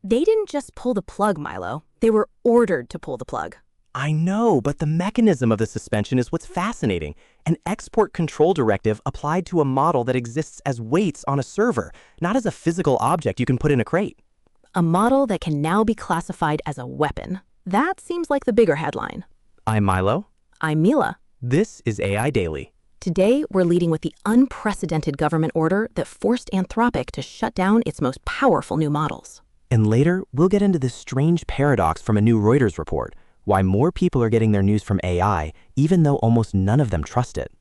They didn't just pull the plug, Milo. They were ordered to pull the plug. I know, but the mechanism of the suspension is what's fascinating. An export control directive applied to a model that exists as weights on a server, not as a physical object you can put in a crate. A model that can now be classified as a weapon. That seems like the bigger headline. I'm Milo. I'm Mila. This is AI Daily. Today, we're leading with the unprecedented government order that forced Anthropic to shut down its most powerful new models. And later, we'll get into this strange paradox from a new Reuters report, why more people are getting their news from AI, even though almost none of them trust it.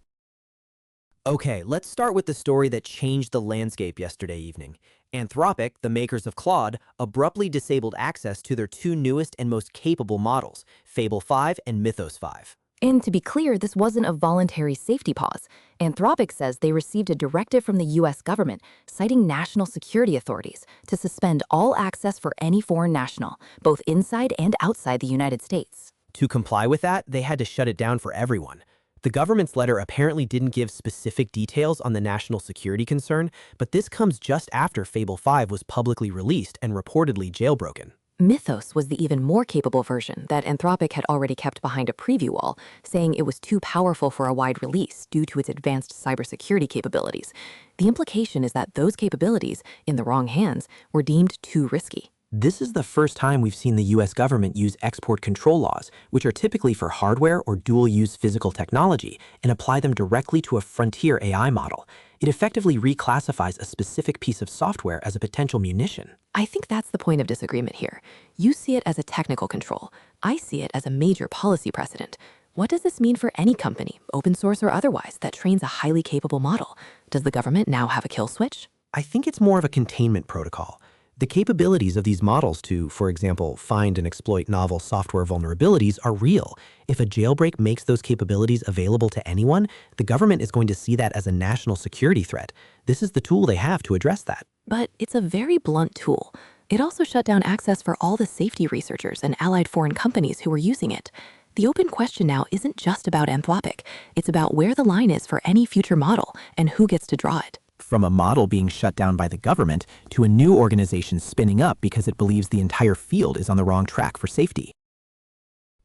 Okay, let's start with the story that changed the landscape yesterday evening. Anthropic, the makers of Claude, abruptly disabled access to their two newest and most capable models, Fable 5 and Mythos 5. And to be clear, this wasn't a voluntary safety pause. Anthropic says they received a directive from the U.S. government, citing national security authorities, to suspend all access for any foreign national, both inside and outside the United States. To comply with that, they had to shut it down for everyone. The government's letter apparently didn't give specific details on the national security concern, but this comes just after Fable 5 was publicly released and reportedly jailbroken. Mythos was the even more capable version that Anthropic had already kept behind a preview wall, saying it was too powerful for a wide release due to its advanced cybersecurity capabilities. The implication is that those capabilities, in the wrong hands, were deemed too risky. This is the first time we've seen the US government use export control laws, which are typically for hardware or dual-use physical technology, and apply them directly to a frontier AI model. It effectively reclassifies a specific piece of software as a potential munition. I think that's the point of disagreement here. You see it as a technical control. I see it as a major policy precedent. What does this mean for any company, open source or otherwise, that trains a highly capable model? Does the government now have a kill switch? I think it's more of a containment protocol. The capabilities of these models to, for example, find and exploit novel software vulnerabilities are real. If a jailbreak makes those capabilities available to anyone, the government is going to see that as a national security threat. This is the tool they have to address that. But it's a very blunt tool. It also shut down access for all the safety researchers and allied foreign companies who were using it. The open question now isn't just about Anthropic. It's about where the line is for any future model and who gets to draw it. From a model being shut down by the government to a new organization spinning up because it believes the entire field is on the wrong track for safety.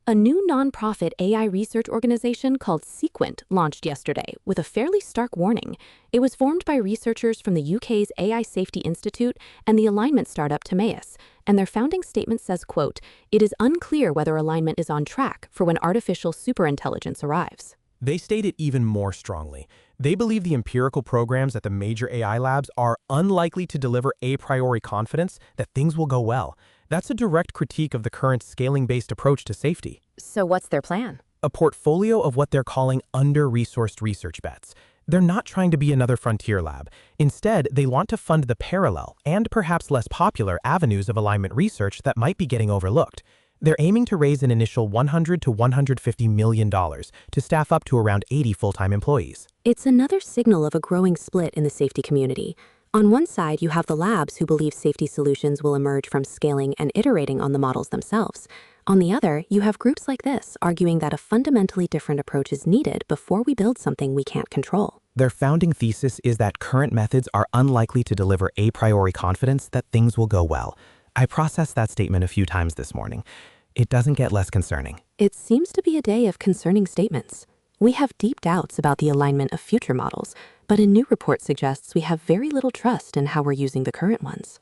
A new nonprofit AI research organization called Sequent launched yesterday with a fairly stark warning. It was formed by researchers from the UK's AI Safety Institute and the alignment startup Timaeus, and their founding statement says, quote, "It is unclear whether alignment is on track for when artificial superintelligence arrives." They state it even more strongly. They believe the empirical programs at the major AI labs are unlikely to deliver a priori confidence that things will go well. That's a direct critique of the current scaling-based approach to safety. So what's their plan? A portfolio of what they're calling under-resourced research bets. They're not trying to be another frontier lab. Instead, they want to fund the parallel and perhaps less popular avenues of alignment research that might be getting overlooked. They're aiming to raise an initial $100 to $150 million to staff up to around 80 full-time employees. It's another signal of a growing split in the safety community. On one side, you have the labs who believe safety solutions will emerge from scaling and iterating on the models themselves. On the other, you have groups like this arguing that a fundamentally different approach is needed before we build something we can't control. Their founding thesis is that current methods are unlikely to deliver a priori confidence that things will go well. I processed that statement a few times this morning. It doesn't get less concerning. It seems to be a day of concerning statements. We have deep doubts about the alignment of future models, but a new report suggests we have very little trust in how we're using the current ones.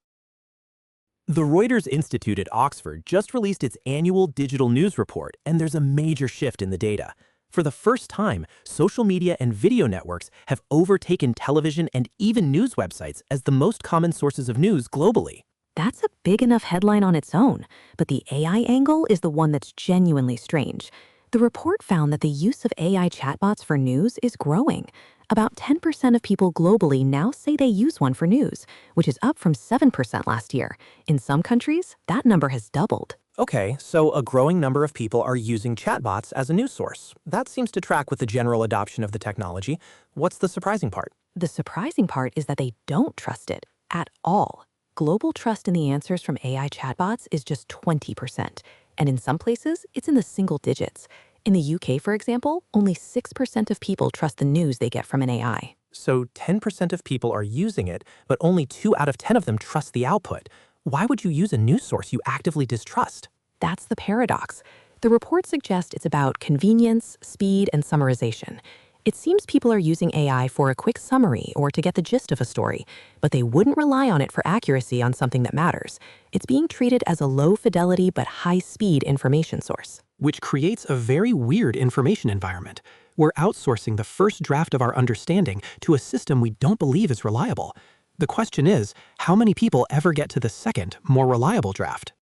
The Reuters Institute at Oxford just released its annual digital news report, and there's a major shift in the data. For the first time, social media and video networks have overtaken television and even news websites as the most common sources of news globally. That's a big enough headline on its own, but the AI angle is the one that's genuinely strange. The report found that the use of AI chatbots for news is growing. About 10% of people globally now say they use one for news, which is up from 7% last year. In some countries, that number has doubled. Okay, so a growing number of people are using chatbots as a news source. That seems to track with the general adoption of the technology. What's the surprising part? The surprising part is that they don't trust it at all. Global trust in the answers from AI chatbots is just 20%, and in some places, it's in the single digits. In the UK, for example, only 6% of people trust the news they get from an AI. So 10% of people are using it, but only 2 out of 10 of them trust the output. why would you use a news source you actively distrust? That's the paradox. The report suggests it's about convenience, speed, and summarization. It seems people are using AI for a quick summary or to get the gist of a story, but they wouldn't rely on it for accuracy on something that matters. It's being treated as a low-fidelity but high-speed information source. Which creates a very weird information environment. We're outsourcing the first draft of our understanding to a system we don't believe is reliable. The question is, how many people ever get to the second, more reliable draft?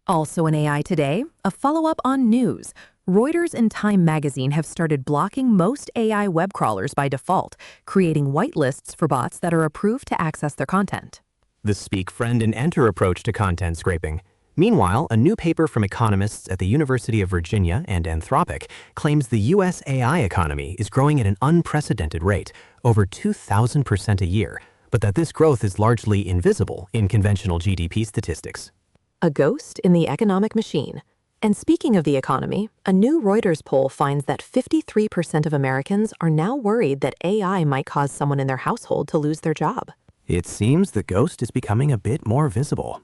Also in AI today, a follow-up on news. Reuters and Time magazine have started blocking most AI web crawlers by default, creating whitelists for bots that are approved to access their content. The speak, friend, and enter approach to content scraping. Meanwhile, a new paper from economists at the University of Virginia and Anthropic claims the U.S. AI economy is growing at an unprecedented rate, over 2,000% a year, but that this growth is largely invisible in conventional GDP statistics. A ghost in the economic machine. And speaking of the economy, a new Reuters poll finds that 53% of Americans are now worried that AI might cause someone in their household to lose their job. It seems the ghost is becoming a bit more visible.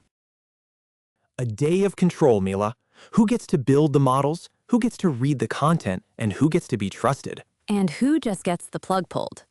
A day of control, Mila. Who gets to build the models, who gets to read the content, and who gets to be trusted? And who just gets the plug pulled?